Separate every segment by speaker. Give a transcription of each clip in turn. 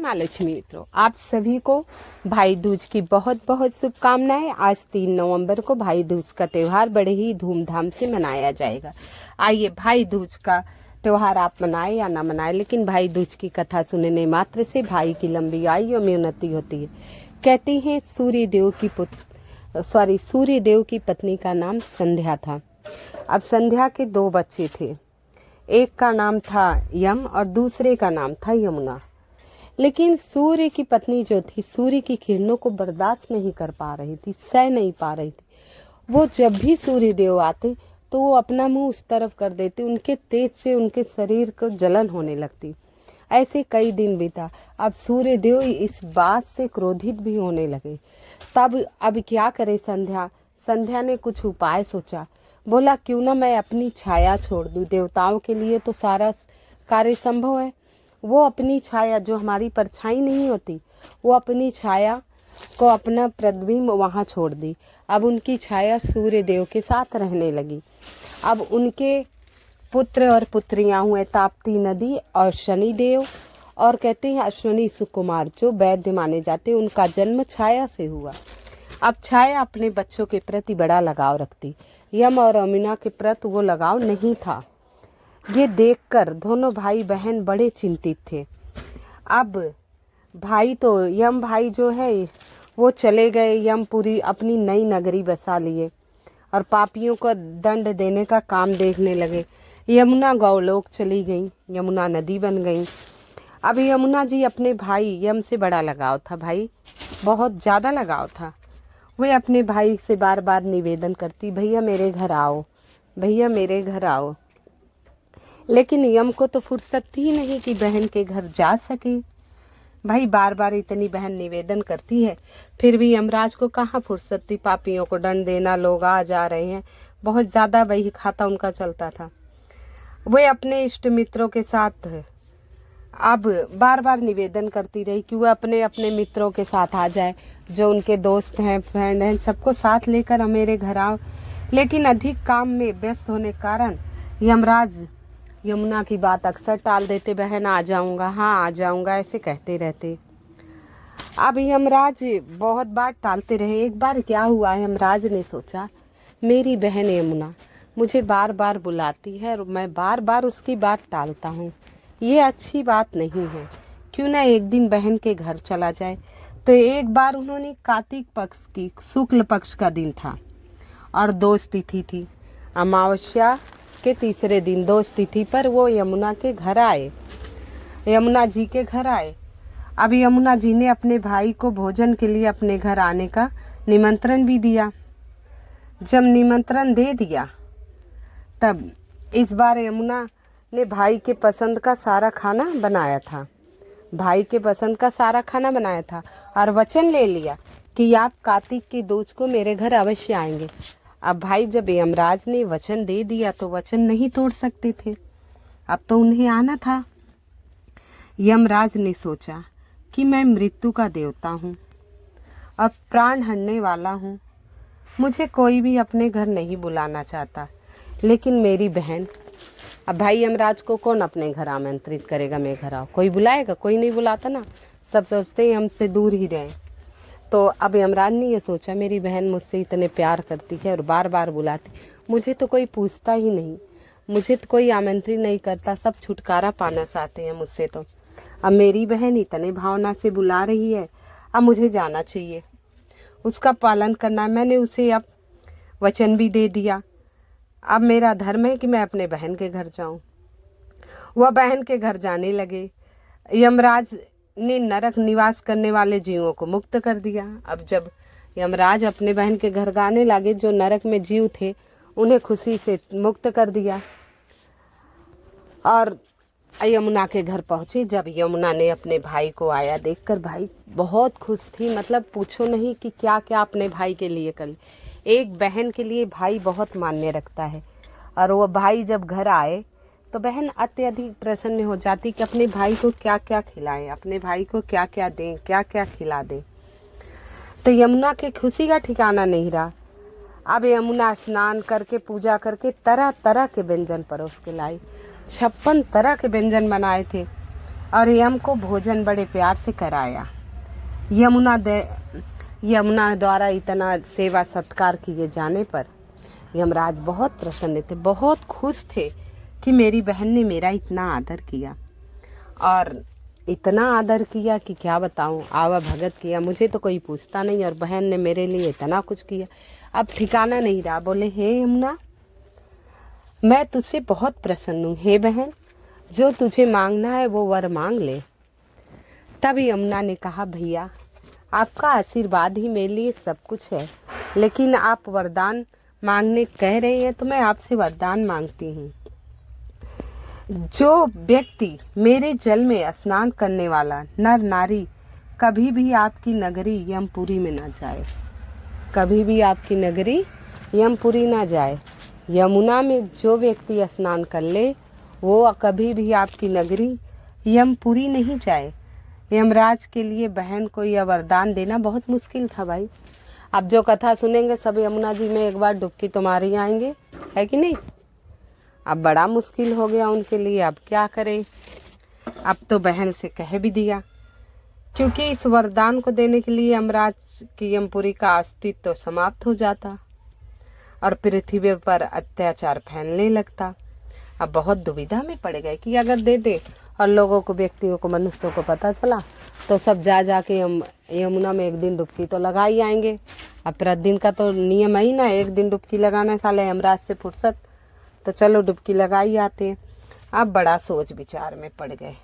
Speaker 1: महालक्ष्मी मित्रों, आप सभी को भाई दूज की बहुत बहुत शुभकामनाएं। आज 3 नवंबर को भाई दूज का त्यौहार बड़े ही धूमधाम से मनाया जाएगा। आइए, भाई दूज का त्यौहार आप मनाएं या ना मनाएं, लेकिन भाई दूज की कथा सुनने मात्र से भाई की लंबी आयु में उन्नति होती है। कहती हैं सूर्य देव की पत्नी का नाम संध्या था। अब संध्या के 2 बच्चे थे, एक का नाम था यम और दूसरे का नाम था यमुना। लेकिन सूर्य की पत्नी जो थी, सूर्य की किरणों को बर्दाश्त नहीं कर पा रही थी, सह नहीं पा रही थी। वो जब भी सूर्य देव आते तो वो अपना मुंह उस तरफ कर देते, उनके तेज से उनके शरीर को जलन होने लगती। ऐसे कई दिन बीता। अब सूर्य देव इस बात से क्रोधित भी होने लगे। तब अब क्या करे संध्या ने कुछ उपाय सोचा। बोला, क्यों ना मैं अपनी छाया छोड़ दूं। देवताओं के लिए तो सारा कार्य संभव है। वो अपनी छाया, जो हमारी परछाई नहीं होती, वो अपनी छाया को अपना प्रतिबिंब वहाँ छोड़ दी। अब उनकी छाया सूर्य देव के साथ रहने लगी। अब उनके पुत्र और पुत्रियां हुए ताप्ती नदी और शनि देव, और कहते हैं अश्विनी सुकुमार जो वैद्य माने जाते, उनका जन्म छाया से हुआ। अब छाया अपने बच्चों के प्रति बड़ा लगाव रखती, यम और अमीना के प्रति वो लगाव नहीं था। ये देखकर दोनों भाई बहन बड़े चिंतित थे। अब यम भाई जो है वो चले गए, यमपुरी अपनी नई नगरी बसा लिए और पापियों को दंड देने का काम देखने लगे। यमुना गौलोक चली गई, यमुना नदी बन गई। अब यमुना जी अपने भाई यम से बड़ा लगाव था, भाई बहुत ज़्यादा लगाव था। वे अपने भाई से बार बार निवेदन करती, भैया मेरे घर आओ, भैया मेरे घर आओ। लेकिन यम को तो फुर्सत थी नहीं कि बहन के घर जा सके। भाई बार बार इतनी बहन निवेदन करती है, फिर भी यमराज को कहाँ फुर्सत थी। पापियों को दंड देना, लोग आ जा रहे हैं, बहुत ज़्यादा वही खाता उनका चलता था। वे अपने इष्ट मित्रों के साथ अब बार बार निवेदन करती रही कि वह अपने अपने मित्रों के साथ आ जाए, जो उनके दोस्त हैं, फ्रेंड हैं, सबको साथ लेकर मेरे घर आओ। लेकिन अधिक काम में व्यस्त होने के कारण यमराज यमुना की बात अक्सर टाल देते। बहन आ जाऊंगा, हाँ आ जाऊंगा, ऐसे कहते रहते। अब यमराज बहुत बार टालते रहे। एक बार क्या हुआ, यमराज ने सोचा, मेरी बहन यमुना मुझे बार बार बुलाती है और मैं बार बार उसकी बात टालता हूँ, ये अच्छी बात नहीं है। क्यों ना एक दिन बहन के घर चला जाए। तो एक बार उन्होंने कार्तिक पक्ष की शुक्ल पक्ष का दिन था और 2 तिथि थी। अमावस्या के तीसरे दिन 2 तिथि पर वो यमुना के घर आए, यमुना जी के घर आए। अब यमुना जी ने अपने भाई को भोजन के लिए अपने घर आने का निमंत्रण भी दिया। जब निमंत्रण दे दिया तब इस बार यमुना ने भाई के पसंद का सारा खाना बनाया था, भाई के पसंद का सारा खाना बनाया था और वचन ले लिया कि आप कार्तिक की दूज को मेरे घर अवश्य आएंगे। अब भाई जब यमराज ने वचन दे दिया तो वचन नहीं तोड़ सकते थे, अब तो उन्हें आना था। यमराज ने सोचा कि मैं मृत्यु का देवता हूँ, अब प्राण हरने वाला हूँ, मुझे कोई भी अपने घर नहीं बुलाना चाहता। लेकिन मेरी बहन, अब भाई यमराज को कौन अपने घर आमंत्रित करेगा, मेरे घर आओ, कोई बुलाएगा? कोई नहीं बुलाता ना, सब सोचते हैं हमसे दूर ही रहें। तो अब यमराज ने ये सोचा, मेरी बहन मुझसे इतने प्यार करती है और बार बार बुलाती, मुझे तो कोई पूछता ही नहीं, मुझे तो कोई आमंत्रित नहीं करता, सब छुटकारा पाना चाहते हैं मुझसे। तो अब मेरी बहन इतने भावना से बुला रही है, अब मुझे जाना चाहिए, उसका पालन करना। मैंने उसे अब वचन भी दे दिया, अब मेरा धर्म है कि मैं अपने बहन के घर जाऊं। वह बहन के घर जाने लगे। यमराज ने नरक निवास करने वाले जीवों को मुक्त कर दिया। अब जब यमराज अपने बहन के घर गाने लगे, जो नरक में जीव थे उन्हें खुशी से मुक्त कर दिया और यमुना के घर पहुंचे। जब यमुना ने अपने भाई को आया देखकर भाई बहुत खुश थी, मतलब पूछो नहीं कि क्या क्या अपने भाई के लिए कर। एक बहन के लिए भाई बहुत मान्य रखता है, और वो भाई जब घर आए तो बहन अत्यधिक प्रसन्न हो जाती कि अपने भाई को क्या क्या खिलाएं, अपने भाई को क्या क्या दें, क्या क्या खिला दें। तो यमुना के खुशी का ठिकाना नहीं रहा। अब यमुना स्नान करके पूजा करके तरह तरह के व्यंजन परोस के लाई। 56 तरह के व्यंजन बनाए थे। और यम को भोजन बड़े प्यार से कराया। यमुना द्वारा इतना सेवा सत्कार किए जाने पर यमराज बहुत प्रसन्न थे, बहुत खुश थे कि मेरी बहन ने मेरा इतना आदर किया, और इतना आदर किया कि क्या बताऊं, आवा भगत किया। मुझे तो कोई पूछता नहीं और बहन ने मेरे लिए इतना कुछ किया। अब ठिकाना नहीं रहा। बोले, हे यमुना, मैं तुझसे बहुत प्रसन्न हूँ। हे बहन, जो तुझे मांगना है वो वर मांग ले। तब यमुना ने कहा, भैया आपका आशीर्वाद ही मेरे लिए सब कुछ है, लेकिन आप वरदान मांगने कह रहे हैं तो मैं आपसे वरदान मांगती हूँ। जो व्यक्ति मेरे जल में स्नान करने वाला नर नारी कभी भी आपकी नगरी यमपुरी में ना जाए, कभी भी आपकी नगरी यमपुरी ना जाए। यमुना में जो व्यक्ति स्नान कर ले वो कभी भी आपकी नगरी यमपुरी नहीं जाए। यमराज के लिए बहन को यह वरदान देना बहुत मुश्किल था भाई। अब जो कथा सुनेंगे सब यमुना जी में एक बार डुबकी तो मार ही आएंगे, है कि नहीं। अब बड़ा मुश्किल हो गया उनके लिए, अब क्या करें। अब तो बहन से कह भी दिया, क्योंकि इस वरदान को देने के लिए यमराज की यमपुरी का अस्तित्व तो समाप्त हो जाता और पृथ्वी पर अत्याचार फैलने लगता। अब बहुत दुविधा में पड़ गए कि अगर दे दे और लोगों को, व्यक्तियों को, मनुष्यों को पता चला तो सब जा के यमुना में एक दिन डुबकी तो लगा ही आएंगे। अब प्रतिदिन का तो नियम ही ना, एक दिन डुबकी लगाना, साले यमराज से फुर्सत, तो चलो डुबकी लगा ही आते हैं। अब बड़ा सोच विचार में पड़ गए।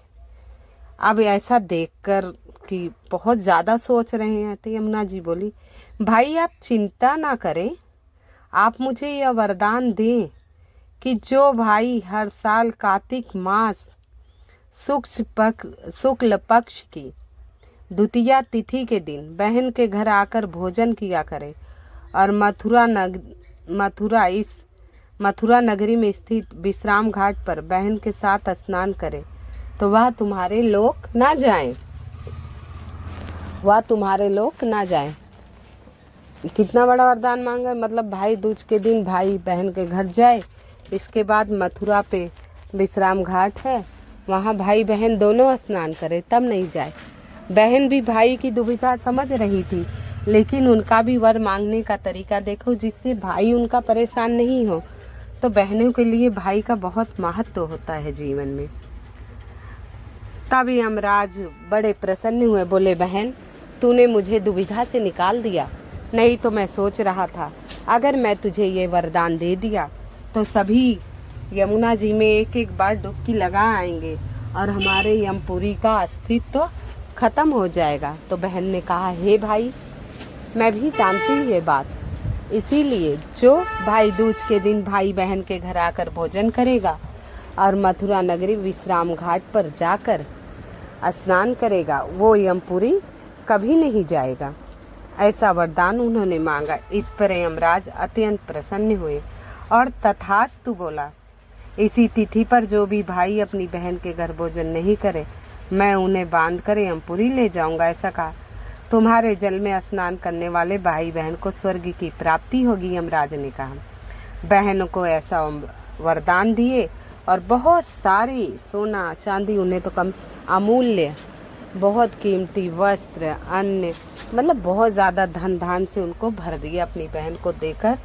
Speaker 1: अब ऐसा देखकर कि बहुत ज़्यादा सोच रहे हैं तो यमुना जी बोली, भाई आप चिंता ना करें, आप मुझे यह वरदान दें कि जो भाई हर साल कार्तिक मास शुक्ल पक्ष की द्वितीया तिथि के दिन बहन के घर आकर भोजन किया करे और मथुरा नगरी में स्थित विश्राम घाट पर बहन के साथ स्नान करे तो वह तुम्हारे लोक ना जाए, वह तुम्हारे लोक ना जाए। कितना बड़ा वरदान मांगा, मतलब भाई दूज के दिन भाई बहन के घर जाए, इसके बाद मथुरा पे विश्राम घाट है, वहाँ भाई बहन दोनों स्नान करे, तब नहीं जाए। बहन भी भाई की दुविधा समझ रही थी, लेकिन उनका भी वर मांगने का तरीका देखो जिससे भाई उनका परेशान नहीं हो। तो बहनों के लिए भाई का बहुत महत्व होता है जीवन में। तब यमराज बड़े प्रसन्न हुए, बोले, बहन तूने मुझे दुविधा से निकाल दिया, नहीं तो मैं सोच रहा था अगर मैं तुझे ये वरदान दे दिया तो सभी यमुना जी में एक एक बार डुबकी लगा आएंगे और हमारे यमपुरी का अस्तित्व तो खत्म हो जाएगा। तो बहन ने कहा, हे भाई, मैं भी जानती हूँ ये बात, इसीलिए जो भाई दूज के दिन भाई बहन के घर आकर भोजन करेगा और मथुरा नगरी विश्राम घाट पर जाकर स्नान करेगा वो यमपुरी कभी नहीं जाएगा। ऐसा वरदान उन्होंने मांगा। इस पर यमराज अत्यंत प्रसन्न हुए और तथास्तु बोला, इसी तिथि पर जो भी भाई अपनी बहन के घर भोजन नहीं करे मैं उन्हें बांध कर यमपुरी ले जाऊंगा। ऐसा कहा, तुम्हारे जल में स्नान करने वाले भाई बहन को स्वर्ग की प्राप्ति होगी। यमराज ने कहा। बहन को ऐसा वरदान दिए और बहुत सारी सोना चांदी, उन्हें तो कम, अमूल्य बहुत कीमती वस्त्र, अन्य, मतलब बहुत ज़्यादा धन धान से उनको भर दिया अपनी बहन को देकर।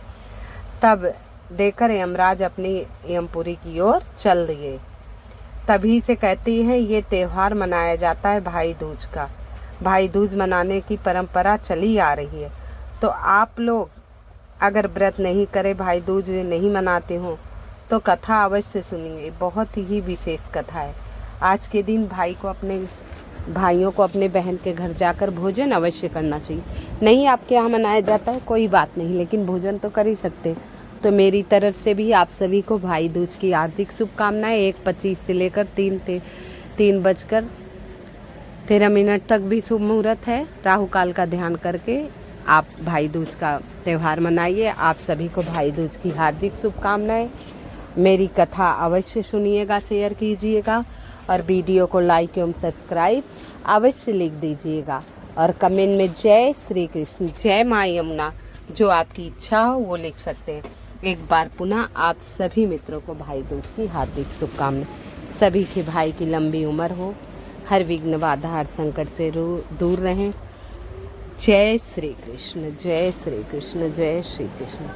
Speaker 1: तब देकर यमराज अपनी यमपुरी की ओर चल दिए। तभी से कहती हैं ये त्यौहार मनाया जाता है भाई दूज का। भाई दूज मनाने की परंपरा चली आ रही है। तो आप लोग अगर व्रत नहीं करे, भाई दूज नहीं मनाते हो तो कथा अवश्य सुनिए, बहुत ही विशेष कथा है। आज के दिन भाइयों को अपने बहन के घर जाकर भोजन अवश्य करना चाहिए। नहीं आपके यहाँ मनाया जाता है कोई बात नहीं, लेकिन भोजन तो कर ही सकते। तो मेरी तरफ से भी आप सभी को भाई दूज की हार्दिक शुभकामनाएं। 1:25 से लेकर 3:13 तक भी शुभ मुहूर्त है। राहु काल का ध्यान करके आप भाई दूज का त्यौहार मनाइए। आप सभी को भाई दूज की हार्दिक शुभकामनाएं। मेरी कथा अवश्य सुनिएगा, शेयर कीजिएगा और वीडियो को लाइक एवं सब्सक्राइब अवश्य लिख दीजिएगा और कमेंट में जय श्री कृष्ण, जय माँ यमुना, जो आपकी इच्छा हो वो लिख सकते हैं। एक बार पुनः आप सभी मित्रों को भाई दूज की हार्दिक शुभकामनाएं। सभी के भाई की लंबी उम्र हो, हर विघ्न बाधा हर संकट से दूर रहें। जय श्री कृष्ण, जय श्री कृष्ण, जय श्री कृष्ण।